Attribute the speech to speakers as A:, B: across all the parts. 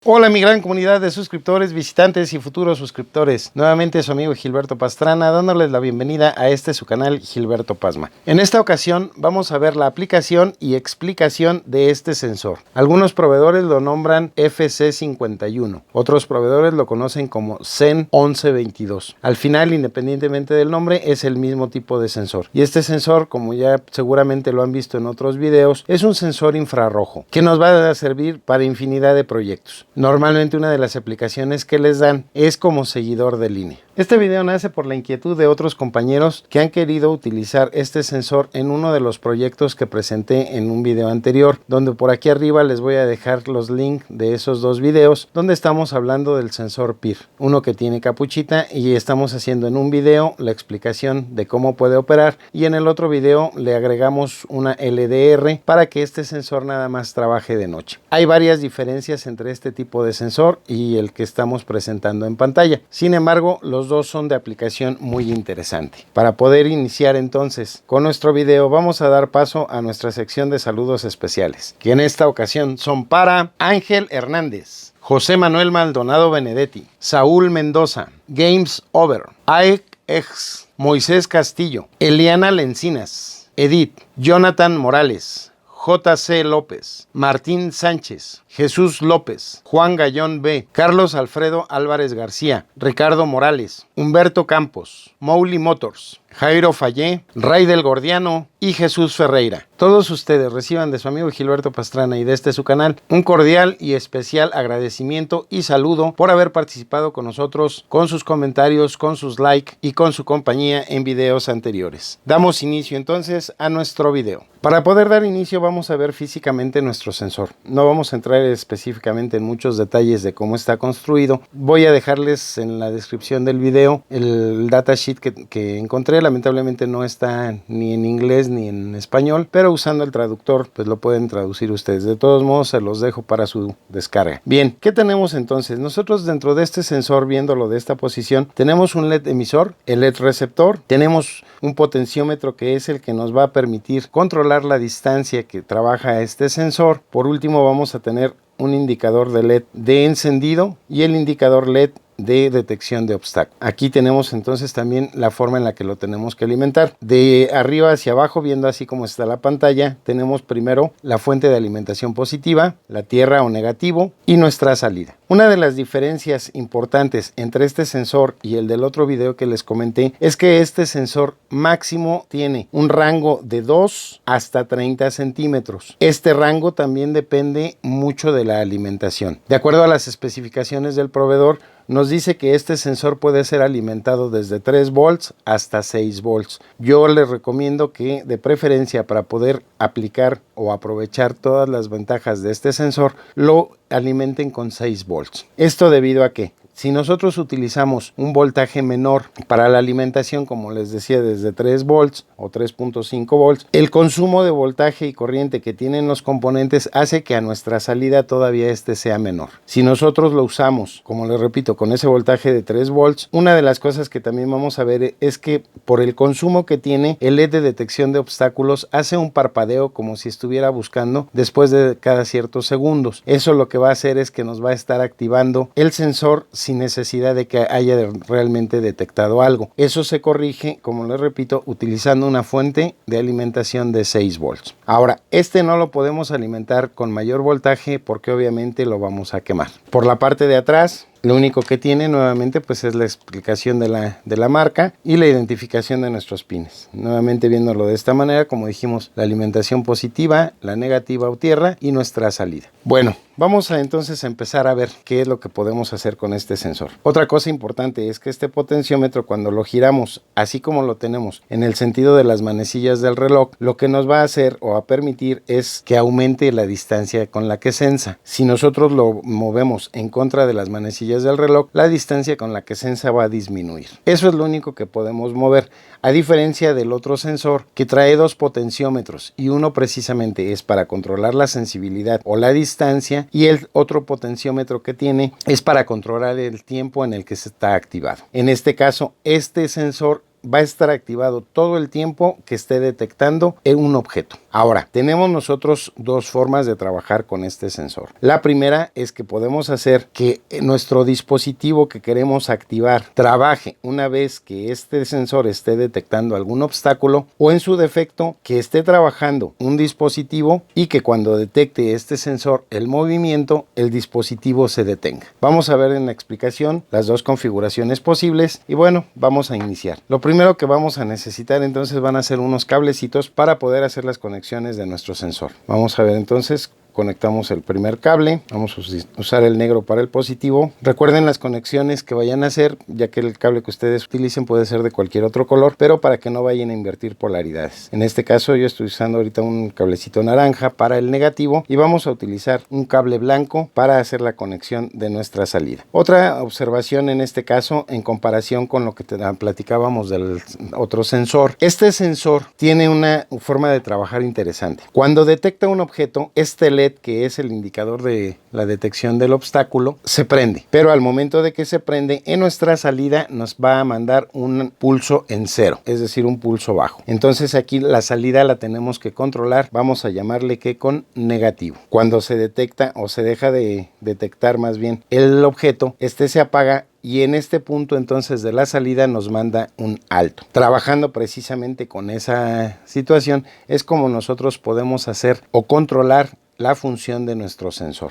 A: Hola mi gran comunidad de suscriptores, visitantes y futuros suscriptores. Nuevamente su amigo Gilberto Pastrana dándoles la bienvenida a su canal Gilberto Pasma. En esta ocasión vamos a ver la aplicación y explicación de este sensor. Algunos proveedores lo nombran FC51, otros proveedores lo conocen como CEN 1122. Al final, independientemente del nombre, es el mismo tipo de sensor. Y este sensor, como ya seguramente lo han visto en otros videos, es un sensor infrarrojo que nos va a servir para infinidad de proyectos. Normalmente una de las aplicaciones que les dan es como seguidor de línea. Este video nace por la inquietud de otros compañeros que han querido utilizar este sensor en uno de los proyectos que presenté en un video anterior, donde por aquí arriba les voy a dejar los links de esos dos videos, donde estamos hablando del sensor PIR, uno que tiene capuchita, y estamos haciendo en un video la explicación de cómo puede operar, y en el otro video le agregamos una LDR para que este sensor nada más trabaje de noche. Hay varias diferencias entre este tipo de sensor y el que estamos presentando en pantalla. Sin embargo, los dos son de aplicación muy interesante. Para poder iniciar entonces con nuestro video, vamos a dar paso a nuestra sección de saludos especiales, que en esta ocasión son para Ángel Hernández, José Manuel Maldonado Benedetti, Saúl Mendoza, Games Over, AEX, Moisés Castillo, Eliana Lencinas, Edith, Jonathan Morales, JC López, Martín Sánchez, Jesús López, Juan Gallón B, Carlos Alfredo Álvarez García, Ricardo Morales, Humberto Campos, Mouli Motors, Jairo Fallé, Raidel Gordiano y Jesús Ferreira. Todos ustedes reciban de su amigo Gilberto Pastrana y de su canal un cordial y especial agradecimiento y saludo por haber participado con nosotros, con sus comentarios, con sus likes y con su compañía en videos anteriores. Damos inicio entonces a nuestro video. Para poder dar inicio vamos a ver físicamente nuestro sensor. No vamos a entrar específicamente en muchos detalles de cómo está construido. Voy a dejarles en la descripción del video el datasheet que encontré. Lamentablemente no está ni en inglés ni en español, pero usando el traductor pues lo pueden traducir ustedes. De todos modos se los dejo para su descarga. Bien, ¿qué tenemos entonces? Nosotros dentro de este sensor, viéndolo de esta posición, tenemos un LED emisor, el LED receptor, tenemos un potenciómetro que es el que nos va a permitir controlar la distancia que trabaja este sensor. Por último vamos a tener un indicador de LED de encendido y el indicador LED de detección de obstáculos. Aquí tenemos entonces también la forma en la que lo tenemos que alimentar. De arriba hacia abajo, viendo así como está la pantalla, tenemos primero la fuente de alimentación positiva, la tierra o negativo y nuestra salida. Una de las diferencias importantes entre este sensor y el del otro video que les comenté es que este sensor máximo tiene un rango de 2 hasta 30 centímetros. Este rango también depende mucho de la alimentación. De acuerdo a las especificaciones del proveedor, nos dice que este sensor puede ser alimentado desde 3 volts hasta 6 volts. Yo les recomiendo que de preferencia, para poder aplicar o aprovechar todas las ventajas de este sensor, lo alimenten con 6 volts. Esto debido a que si nosotros utilizamos un voltaje menor para la alimentación, como les decía, desde 3 volts o 3.5 volts, el consumo de voltaje y corriente que tienen los componentes hace que a nuestra salida todavía sea menor. Si nosotros lo usamos, como les repito, con ese voltaje de 3 volts, una de las cosas que también vamos a ver es que por el consumo que tiene, el LED de detección de obstáculos hace un parpadeo como si estuviera buscando después de cada ciertos segundos. Eso lo que va a hacer es que nos va a estar activando el sensor sin necesidad de que haya realmente detectado algo. Eso se corrige, como les repito, utilizando una fuente de alimentación de 6 volts. Ahora, no lo podemos alimentar con mayor voltaje porque obviamente lo vamos a quemar. Por la parte de atrás, lo único que tiene nuevamente pues es la explicación de la marca y la identificación de nuestros pines. Nuevamente viéndolo de esta manera, como dijimos, la alimentación positiva, la negativa o tierra y nuestra salida. Bueno, vamos a entonces empezar a ver qué es lo que podemos hacer con este sensor. Otra cosa importante es que este potenciómetro, cuando lo giramos así como lo tenemos en el sentido de las manecillas del reloj, lo que nos va a hacer o a permitir es que aumente la distancia con la que sensa. Si nosotros lo movemos en contra de las manecillas del reloj, la distancia con la que sensa va a disminuir. Eso es lo único que podemos mover, a diferencia del otro sensor que trae 2 potenciómetros y uno precisamente es para controlar la sensibilidad o la distancia y el otro potenciómetro que tiene es para controlar el tiempo en el que se está activado. En este caso, este sensor va a estar activado todo el tiempo que esté detectando un objeto. Ahora, tenemos nosotros dos formas de trabajar con este sensor. La primera es que podemos hacer que nuestro dispositivo que queremos activar trabaje una vez que este sensor esté detectando algún obstáculo, o en su defecto que esté trabajando un dispositivo y que cuando detecte este sensor el movimiento, el dispositivo se detenga. Vamos a ver en la explicación las dos configuraciones posibles y bueno, vamos a iniciar. Lo primero que vamos a necesitar entonces van a ser unos cablecitos para poder hacer las conexiones de nuestro sensor. Vamos a ver entonces. Conectamos el primer cable, vamos a usar el negro para el positivo. Recuerden las conexiones que vayan a hacer, ya que el cable que ustedes utilicen puede ser de cualquier otro color, pero para que no vayan a invertir polaridades. En este caso yo estoy usando ahorita un cablecito naranja para el negativo y vamos a utilizar un cable blanco para hacer la conexión de nuestra salida. Otra observación en este caso en comparación con lo que platicábamos del otro sensor. Este sensor tiene una forma de trabajar interesante. Cuando detecta un objeto, este LED, que es el indicador de la detección del obstáculo, se prende, pero al momento de que se prende, en nuestra salida nos va a mandar un pulso en cero, es decir, un pulso bajo. Entonces aquí la salida la tenemos que controlar, vamos a llamarle que con negativo. Cuando se detecta o se deja de detectar más bien el objeto, este se apaga y en este punto entonces de la salida nos manda un alto. Trabajando precisamente con esa situación es como nosotros podemos hacer o controlar la función de nuestro sensor.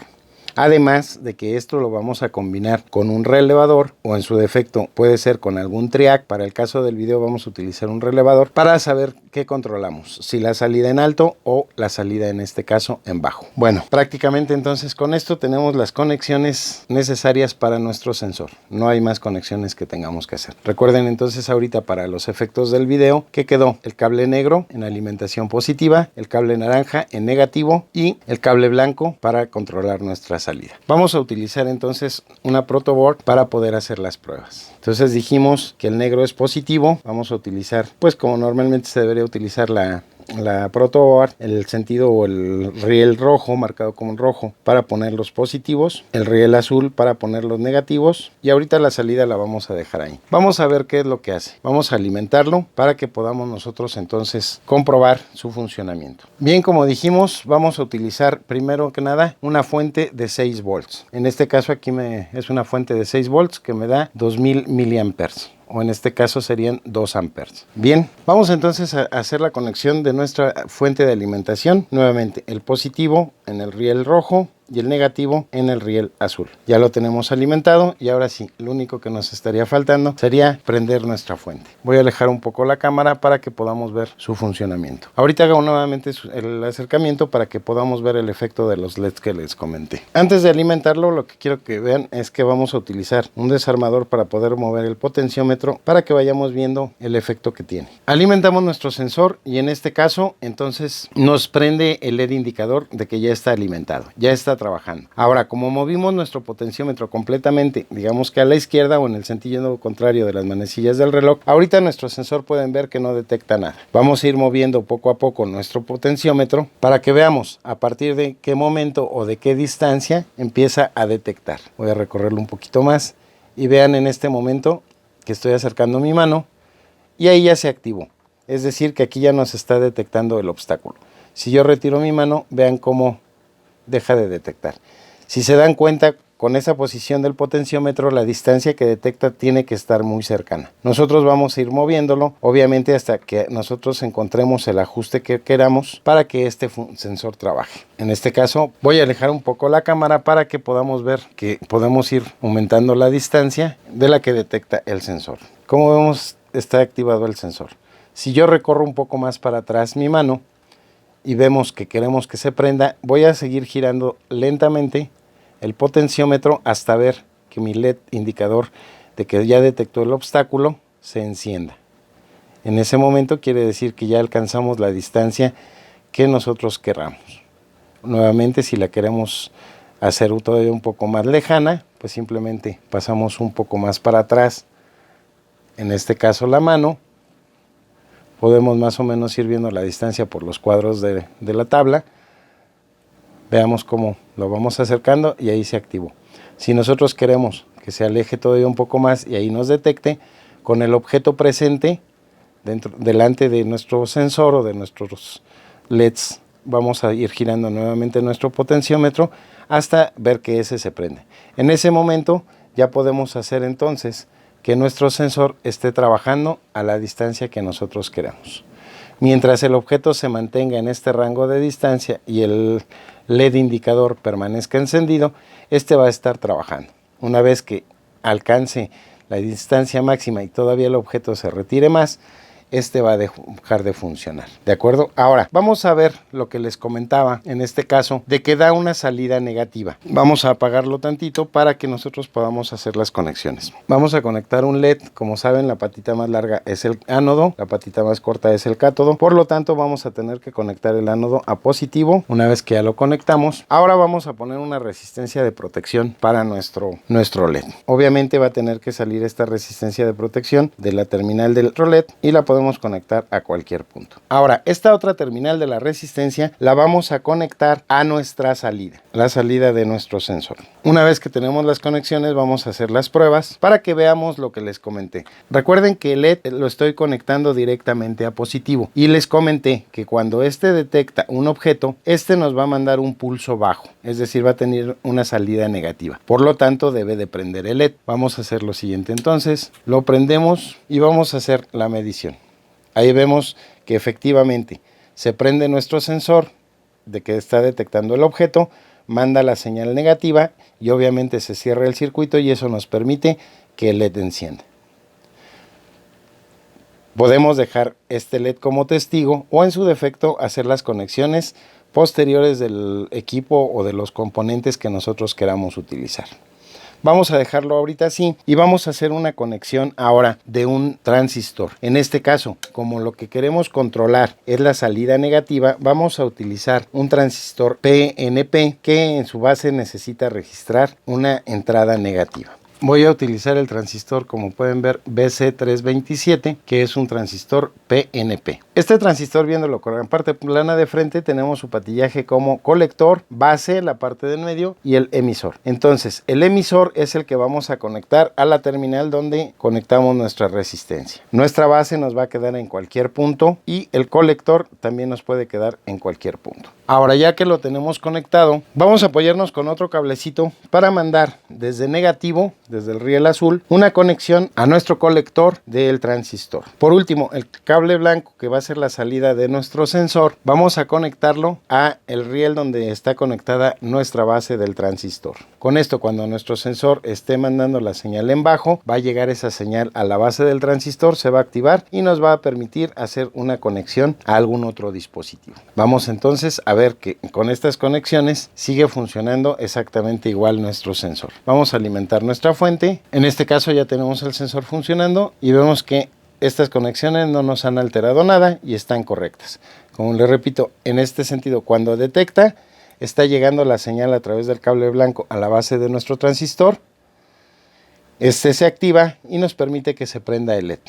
A: Además de que esto lo vamos a combinar con un relevador o en su defecto puede ser con algún triac. Para el caso del video vamos a utilizar un relevador para saber qué controlamos, si la salida en alto o la salida en este caso en bajo. Bueno, prácticamente entonces con esto tenemos las conexiones necesarias para nuestro sensor. No hay más conexiones que tengamos que hacer. Recuerden entonces ahorita para los efectos del video que quedó el cable negro en alimentación positiva, el cable naranja en negativo y el cable blanco para controlar nuestra salida. Vamos a utilizar entonces una protoboard para poder hacer las pruebas. Entonces dijimos que el negro es positivo. Vamos a utilizar, pues como normalmente se debería utilizar la protoboard, el sentido o el riel rojo marcado como rojo para poner los positivos, el riel azul para poner los negativos y ahorita la salida la vamos a dejar ahí. Vamos a ver qué es lo que hace. Vamos a alimentarlo para que podamos nosotros entonces comprobar su funcionamiento. Bien, como dijimos, vamos a utilizar primero que nada una fuente de 6 volts. En este caso aquí es una fuente de 6 volts que me da 2000 miliamperes. O en este caso serían 2 amperes. Bien, vamos entonces a hacer la conexión de nuestra fuente de alimentación. Nuevamente el positivo en el riel rojo y el negativo en el riel azul. Ya lo tenemos alimentado y ahora sí, lo único que nos estaría faltando sería prender nuestra fuente. Voy a alejar un poco la cámara para que podamos ver su funcionamiento. Ahorita hago nuevamente el acercamiento para que podamos ver el efecto de los LEDs que les comenté. Antes de alimentarlo, lo que quiero que vean es que vamos a utilizar un desarmador para poder mover el potenciómetro para que vayamos viendo el efecto que tiene. Alimentamos nuestro sensor y en este caso entonces nos prende el LED indicador de que ya está alimentado, ya está trabajando. Ahora, como movimos nuestro potenciómetro completamente, digamos que a la izquierda o en el sentido contrario de las manecillas del reloj, ahorita nuestro sensor pueden ver que no detecta nada. Vamos a ir moviendo poco a poco nuestro potenciómetro para que veamos a partir de qué momento o de qué distancia empieza a detectar. Voy a recorrerlo un poquito más y vean en este momento que estoy acercando mi mano y ahí ya se activó. Es decir, que aquí ya nos está detectando el obstáculo. Si yo retiro mi mano, vean cómo deja de detectar. Si se dan cuenta, con esa posición del potenciómetro, la distancia que detecta tiene que estar muy cercana. Nosotros vamos a ir moviéndolo, obviamente hasta que nosotros encontremos el ajuste que queramos para que este sensor trabaje. En este caso, voy a alejar un poco la cámara para que podamos ver que podemos ir aumentando la distancia de la que detecta el sensor. Como vemos, está activado el sensor. Si yo recorro un poco más para atrás mi mano, y vemos que queremos que se prenda, voy a seguir girando lentamente el potenciómetro hasta ver que mi LED indicador de que ya detectó el obstáculo se encienda. En ese momento quiere decir que ya alcanzamos la distancia que nosotros queramos. Nuevamente, si la queremos hacer todavía un poco más lejana, pues simplemente pasamos un poco más para atrás, en este caso la mano. Podemos más o menos ir viendo la distancia por los cuadros de la tabla. Veamos cómo lo vamos acercando y ahí se activó. Si nosotros queremos que se aleje todavía un poco más y ahí nos detecte, con el objeto presente delante de nuestro sensor o de nuestros LEDs. Vamos a ir girando nuevamente nuestro potenciómetro hasta ver que ese se prende. En ese momento ya podemos hacer entonces que nuestro sensor esté trabajando a la distancia que nosotros queramos. Mientras el objeto se mantenga en este rango de distancia y el LED indicador permanezca encendido, este va a estar trabajando. Una vez que alcance la distancia máxima y todavía el objeto se retire más, este va a dejar de funcionar. ¿De acuerdo? Ahora, vamos a ver lo que les comentaba en este caso de que da una salida negativa. Vamos a apagarlo tantito para que nosotros podamos hacer las conexiones. Vamos a conectar un LED. Como saben, la patita más larga es el ánodo, la patita más corta es el cátodo. Por lo tanto, vamos a tener que conectar el ánodo a positivo. Una vez que ya lo conectamos, ahora vamos a poner una resistencia de protección para nuestro LED. Obviamente va a tener que salir esta resistencia de protección de la terminal del LED y la podemos conectar a cualquier punto. Ahora, esta otra terminal de la resistencia la vamos a conectar a nuestra salida, la salida de nuestro sensor. Una vez que tenemos las conexiones, vamos a hacer las pruebas para que veamos lo que les comenté. Recuerden que el LED lo estoy conectando directamente a positivo y les comenté que cuando este detecta un objeto, este nos va a mandar un pulso bajo, es decir, va a tener una salida negativa. Por lo tanto, debe de prender el LED. Vamos a hacer lo siguiente entonces, lo prendemos y vamos a hacer la medición. Ahí vemos que efectivamente se prende nuestro sensor de que está detectando el objeto, manda la señal negativa y obviamente se cierra el circuito y eso nos permite que el LED encienda. Podemos dejar este LED como testigo o en su defecto hacer las conexiones posteriores del equipo o de los componentes que nosotros queramos utilizar. Vamos a dejarlo ahorita así y vamos a hacer una conexión ahora de un transistor. En este caso, como lo que queremos controlar es la salida negativa, vamos a utilizar un transistor PNP que en su base necesita registrar una entrada negativa. Voy a utilizar el transistor, como pueden ver, BC327, que es un transistor PNP. Este transistor, viéndolo con la parte plana de frente, tenemos su patillaje como colector, base, la parte del medio y el emisor. Entonces, el emisor es el que vamos a conectar a la terminal donde conectamos nuestra resistencia. Nuestra base nos va a quedar en cualquier punto y el colector también nos puede quedar en cualquier punto. Ahora, ya que lo tenemos conectado, vamos a apoyarnos con otro cablecito para mandar desde negativo, desde el riel azul, una conexión a nuestro colector del transistor. Por último, el cable blanco, que va a ser la salida de nuestro sensor, vamos a conectarlo a el riel donde está conectada nuestra base del transistor. Con esto, cuando nuestro sensor esté mandando la señal en bajo, va a llegar esa señal a la base del transistor, se va a activar y nos va a permitir hacer una conexión a algún otro dispositivo. Vamos entonces a ver que con estas conexiones sigue funcionando exactamente igual nuestro sensor. Vamos a alimentar nuestra fuente. En este caso ya tenemos el sensor funcionando y vemos que estas conexiones no nos han alterado nada y están correctas. Como les repito, en este sentido, cuando detecta, está llegando la señal a través del cable blanco a la base de nuestro transistor. Este se activa y nos permite que se prenda el LED.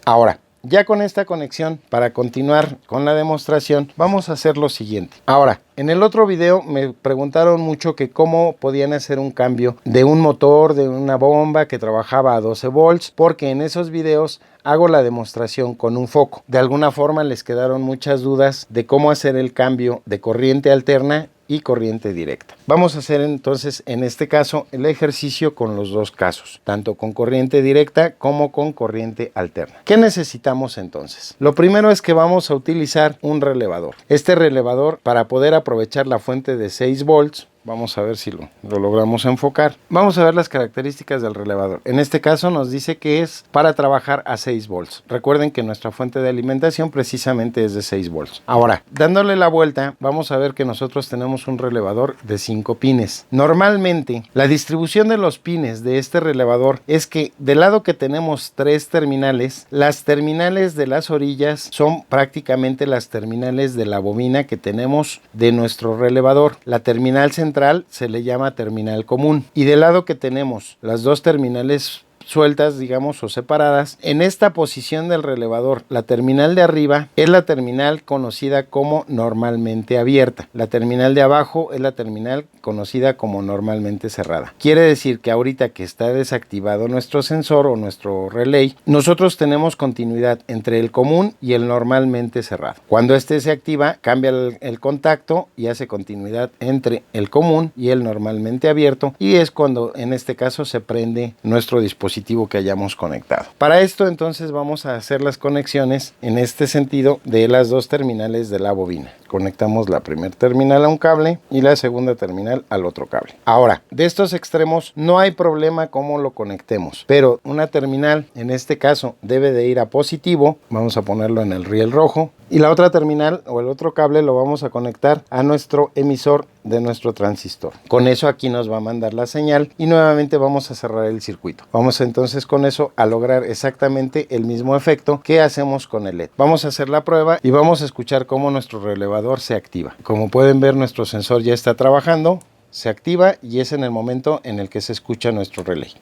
A: Ahora, ya con esta conexión, para continuar con la demostración, vamos a hacer lo siguiente. Ahora, en el otro video me preguntaron mucho que cómo podían hacer un cambio de un motor, de una bomba que trabajaba a 12 volts, porque en esos videos hago la demostración con un foco. De alguna forma les quedaron muchas dudas de cómo hacer el cambio de corriente alterna y corriente directa. Vamos a hacer entonces en este caso el ejercicio con los dos casos, tanto con corriente directa como con corriente alterna. ¿Qué necesitamos entonces? Lo primero es que vamos a utilizar un relevador. Este relevador, para poder aprovechar la fuente de 6 volts, vamos a ver si lo logramos enfocar. Vamos a ver las características del relevador. En este caso nos dice que es para trabajar a 6 volts. Recuerden que nuestra fuente de alimentación precisamente es de 6 volts. Ahora, dándole la vuelta, vamos a ver que nosotros tenemos un relevador de 5 pines. Normalmente, la distribución de los pines de este relevador es que del lado que tenemos 3 terminales, las terminales de las orillas son prácticamente las terminales de la bobina que tenemos de nuestro relevador. La terminal central se le llama terminal común y del lado que tenemos las dos terminales sueltas, digamos, o separadas. En esta posición del relevador, la terminal de arriba es la terminal conocida como normalmente abierta. La terminal de abajo es la terminal conocida como normalmente cerrada. Quiere decir que ahorita que está desactivado nuestro sensor o nuestro relay, nosotros tenemos continuidad entre el común y el normalmente cerrado. Cuando este se activa, cambia el contacto y hace continuidad entre el común y el normalmente abierto, y es cuando en este caso se prende nuestro dispositivo que hayamos conectado. Para esto entonces vamos a hacer las conexiones en este sentido de las dos terminales de la bobina. Conectamos la primera terminal a un cable y la segunda terminal al otro cable. Ahora, de estos extremos no hay problema cómo lo conectemos, pero una terminal en este caso debe de ir a positivo. Vamos a ponerlo en el riel rojo, y la otra terminal o el otro cable lo vamos a conectar a nuestro emisor de nuestro transistor. Con eso aquí nos va a mandar la señal y nuevamente vamos a cerrar el circuito. Vamos entonces con eso a lograr exactamente el mismo efecto que hacemos con el LED. Vamos a hacer la prueba y vamos a escuchar cómo nuestro relevador se activa. Como pueden ver, nuestro sensor ya está trabajando, se activa y es en el momento en el que se escucha nuestro relay.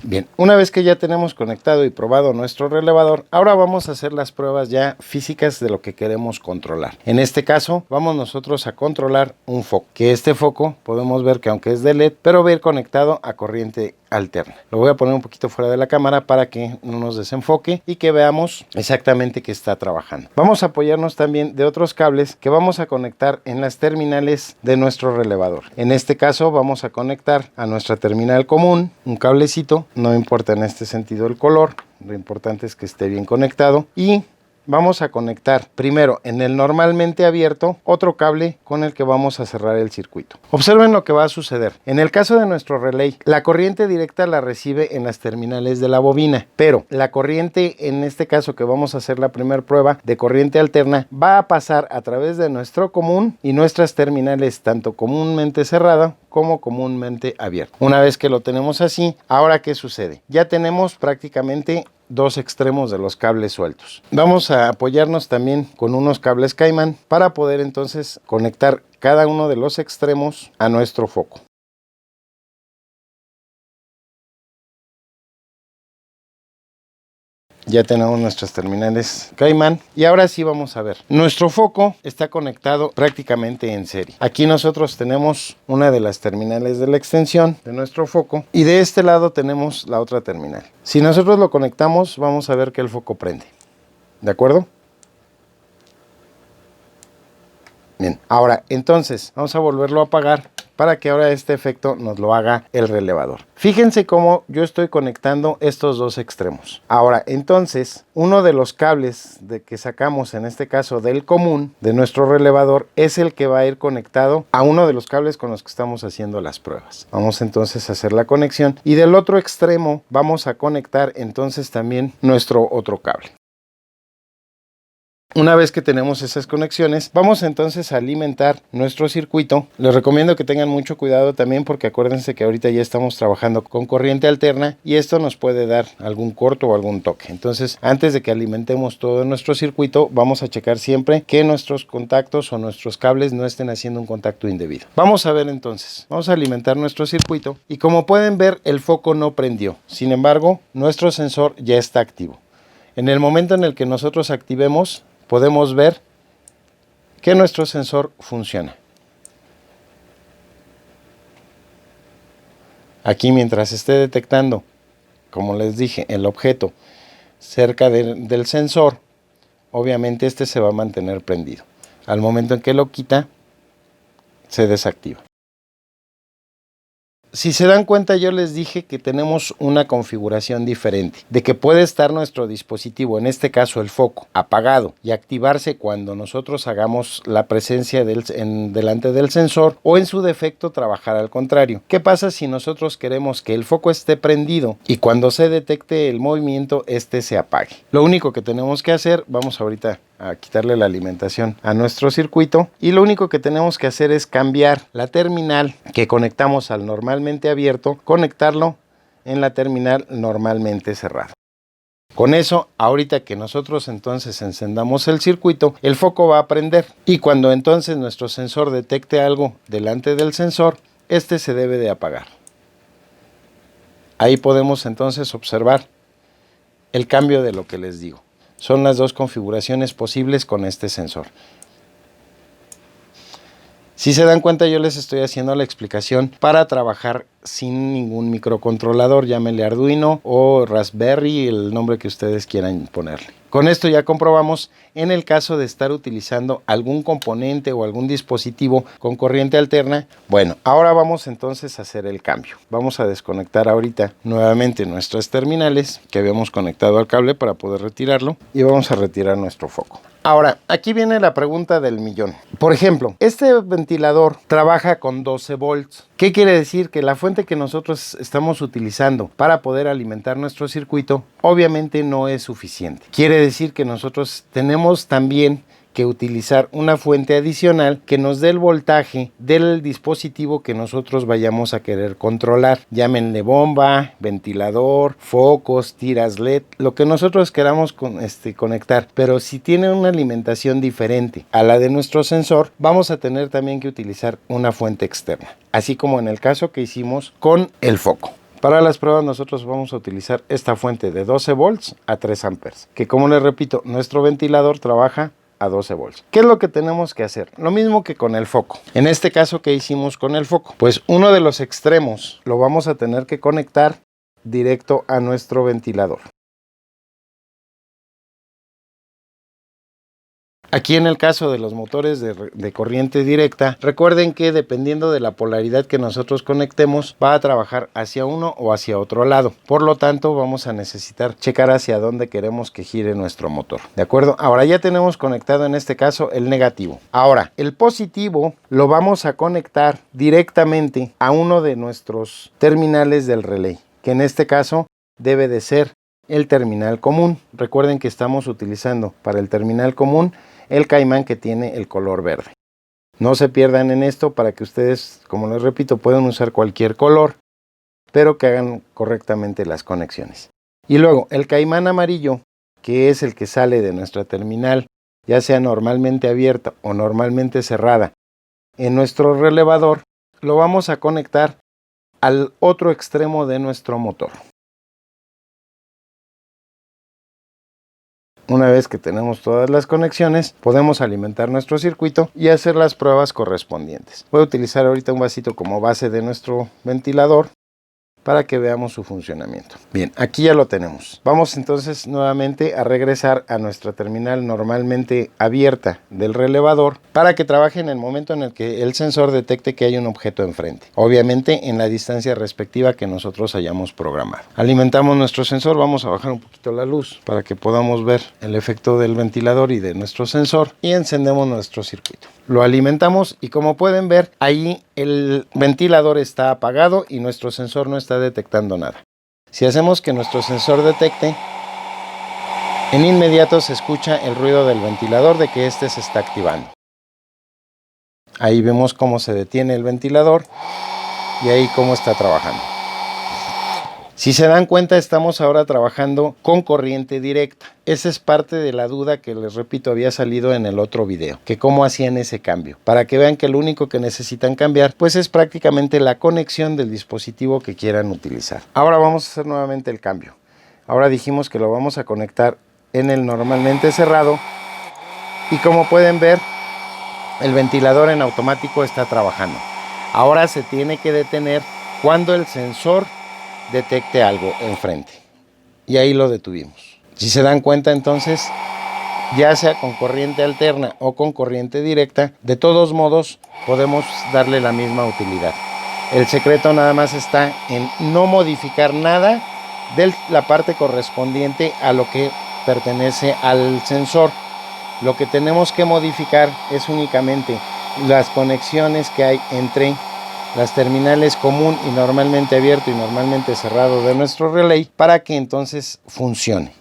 A: Bien, una vez que ya tenemos conectado y probado nuestro relevador, ahora vamos a hacer las pruebas ya físicas de lo que queremos controlar. En este caso, vamos nosotros a controlar un foco, que este foco podemos ver que aunque es de LED, pero va a ir conectado a corriente alterna. Lo voy a poner un poquito fuera de la cámara para que no nos desenfoque y que veamos exactamente que está trabajando. Vamos a apoyarnos también de otros cables que vamos a conectar en las terminales de nuestro relevador. En este caso vamos a conectar a nuestra terminal común un cablecito, no importa en este sentido el color, lo importante es que esté bien conectado, y vamos a conectar primero en el normalmente abierto otro cable con el que vamos a cerrar el circuito. Observen lo que va a suceder. En el caso de nuestro relay, la corriente directa la recibe en las terminales de la bobina, pero la corriente, en este caso que vamos a hacer la primera prueba de corriente alterna, va a pasar a través de nuestro común y nuestras terminales tanto comúnmente cerrada como comúnmente abierta. Una vez que lo tenemos así, ahora ¿qué sucede? Ya tenemos prácticamente dos extremos de los cables sueltos. Vamos a apoyarnos también con unos cables Caimán para poder entonces conectar cada uno de los extremos a nuestro foco. Ya tenemos nuestras terminales Caimán y ahora sí vamos a ver. Nuestro foco está conectado prácticamente en serie. Aquí nosotros tenemos una de las terminales de la extensión de nuestro foco y de este lado tenemos la otra terminal. Si nosotros lo conectamos, vamos a ver que el foco prende. ¿De acuerdo? Bien, ahora entonces vamos a volverlo a apagar para que ahora este efecto nos lo haga el relevador. Fíjense cómo yo estoy conectando estos dos extremos. Ahora entonces uno de los cables que sacamos en este caso del común de nuestro relevador es el que va a ir conectado a uno de los cables con los que estamos haciendo las pruebas. Vamos entonces a hacer la conexión y del otro extremo vamos a conectar entonces también nuestro otro cable. Una vez que tenemos esas conexiones, vamos entonces a alimentar nuestro circuito. Les recomiendo que tengan mucho cuidado también porque acuérdense que ahorita ya estamos trabajando con corriente alterna y esto nos puede dar algún corto o algún toque. Entonces, antes de que alimentemos todo nuestro circuito, vamos a checar siempre que nuestros contactos o nuestros cables no estén haciendo un contacto indebido. Vamos a ver entonces, vamos a alimentar nuestro circuito y como pueden ver, el foco no prendió. Sin embargo, nuestro sensor ya está activo. En el momento en el que nosotros activemos, podemos ver que nuestro sensor funciona. Aquí mientras esté detectando, como les dije, el objeto cerca del sensor, obviamente este se va a mantener prendido. Al momento en que lo quita, se desactiva. Si se dan cuenta, yo les dije que tenemos una configuración diferente, de que puede estar nuestro dispositivo, en este caso el foco, apagado y activarse cuando nosotros hagamos la presencia delante del sensor o en su defecto trabajar al contrario. ¿Qué pasa si nosotros queremos que el foco esté prendido y cuando se detecte el movimiento, este se apague? Lo único que tenemos que hacer, vamos ahorita a quitarle la alimentación a nuestro circuito y lo único que tenemos que hacer es cambiar la terminal que conectamos al normalmente abierto, conectarlo en la terminal normalmente cerrado. Con eso, ahorita que nosotros entonces encendamos el circuito, el foco va a prender y cuando entonces nuestro sensor detecte algo delante del sensor, este se debe de apagar. Ahí podemos entonces observar el cambio de lo que les digo. Son las dos configuraciones posibles con este sensor. Si se dan cuenta, yo les estoy haciendo la explicación para trabajar sin ningún microcontrolador, llámenle Arduino o Raspberry, el nombre que ustedes quieran ponerle. Con esto ya comprobamos en el caso de estar utilizando algún componente o algún dispositivo con corriente alterna. Bueno, ahora vamos entonces a hacer el cambio. Vamos a desconectar ahorita nuevamente nuestras terminales que habíamos conectado al cable para poder retirarlo y vamos a retirar nuestro foco. Ahora, aquí viene la pregunta del millón. Por ejemplo, este ventilador trabaja con 12 volts. ¿Qué quiere decir? Que la fuente que nosotros estamos utilizando para poder alimentar nuestro circuito obviamente no es suficiente. Quiere decir que nosotros tenemos también que utilizar una fuente adicional que nos dé el voltaje del dispositivo que nosotros vayamos a querer controlar. Llámenle bomba, ventilador, focos, tiras LED, lo que nosotros queramos conectar. Pero si tiene una alimentación diferente a la de nuestro sensor, vamos a tener también que utilizar una fuente externa. Así como en el caso que hicimos con el foco. Para las pruebas nosotros vamos a utilizar esta fuente de 12 volts a 3 amperes. Que como les repito, nuestro ventilador trabaja a 12 volts. ¿Qué es lo que tenemos que hacer? Lo mismo que con el foco. En este caso, ¿qué hicimos con el foco? Pues uno de los extremos lo vamos a tener que conectar directo a nuestro ventilador. Aquí en el caso de los motores de corriente directa, recuerden que dependiendo de la polaridad que nosotros conectemos, va a trabajar hacia uno o hacia otro lado. Por lo tanto, vamos a necesitar checar hacia dónde queremos que gire nuestro motor. ¿De acuerdo? Ahora ya tenemos conectado en este caso el negativo. Ahora, el positivo lo vamos a conectar directamente a uno de nuestros terminales del relay, que en este caso debe de ser el terminal común. Recuerden que estamos utilizando para el terminal común el caimán que tiene el color verde. No se pierdan en esto para que ustedes, como les repito, puedan usar cualquier color, pero que hagan correctamente las conexiones. Y luego el caimán amarillo, que es el que sale de nuestra terminal, ya sea normalmente abierta o normalmente cerrada, en nuestro relevador, lo vamos a conectar al otro extremo de nuestro motor. Una vez que tenemos todas las conexiones, podemos alimentar nuestro circuito y hacer las pruebas correspondientes. Voy a utilizar ahorita un vasito como base de nuestro ventilador para que veamos su funcionamiento. Bien, aquí ya lo tenemos. Vamos entonces nuevamente a regresar a nuestra terminal normalmente abierta del relevador para que trabaje en el momento en el que el sensor detecte que hay un objeto enfrente. Obviamente en la distancia respectiva que nosotros hayamos programado. Alimentamos nuestro sensor, vamos a bajar un poquito la luz para que podamos ver el efecto del ventilador y de nuestro sensor y encendemos nuestro circuito. Lo alimentamos y como pueden ver, ahí el ventilador está apagado y nuestro sensor no está detectando nada. Si hacemos que nuestro sensor detecte, en inmediato se escucha el ruido del ventilador de que este se está activando. Ahí vemos cómo se detiene el ventilador y ahí cómo está trabajando. Si se dan cuenta, estamos ahora trabajando con corriente directa. Esa es parte de la duda que les repito había salido en el otro video, que cómo hacían ese cambio. Para que vean que lo único que necesitan cambiar, pues es prácticamente la conexión del dispositivo que quieran utilizar. Ahora vamos a hacer nuevamente el cambio. Ahora dijimos que lo vamos a conectar en el normalmente cerrado y como pueden ver, el ventilador en automático está trabajando. Ahora se tiene que detener cuando el sensor detecte algo enfrente. Y ahí lo detuvimos. Si se dan cuenta entonces, ya sea con corriente alterna o con corriente directa, de todos modos podemos darle la misma utilidad. El secreto nada más está en no modificar nada de la parte correspondiente a lo que pertenece al sensor. Lo que tenemos que modificar es únicamente las conexiones que hay entre las terminales común y normalmente abierto y normalmente cerrado de nuestro relay para que entonces funcione.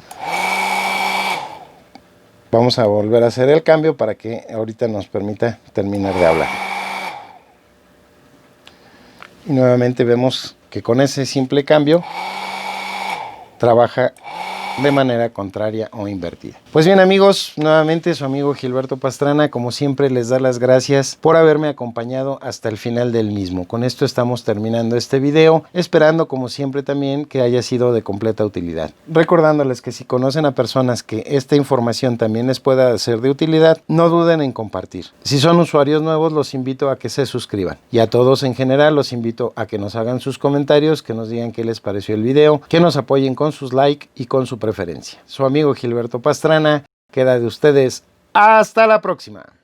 A: Vamos a volver a hacer el cambio para que ahorita nos permita terminar de hablar. Y nuevamente vemos que con ese simple cambio trabaja de manera contraria o invertida. Pues bien amigos, nuevamente su amigo Gilberto Pastrana, como siempre les da las gracias por haberme acompañado hasta el final del mismo. Con esto estamos terminando este video, esperando como siempre también que haya sido de completa utilidad. Recordándoles que si conocen a personas que esta información también les pueda ser de utilidad, no duden en compartir. Si son usuarios nuevos, los invito a que se suscriban. Y a todos en general los invito a que nos hagan sus comentarios, que nos digan qué les pareció el video, que nos apoyen con sus likes y con su preferencia. Su amigo Gilberto Pastrana queda de ustedes. ¡Hasta la próxima!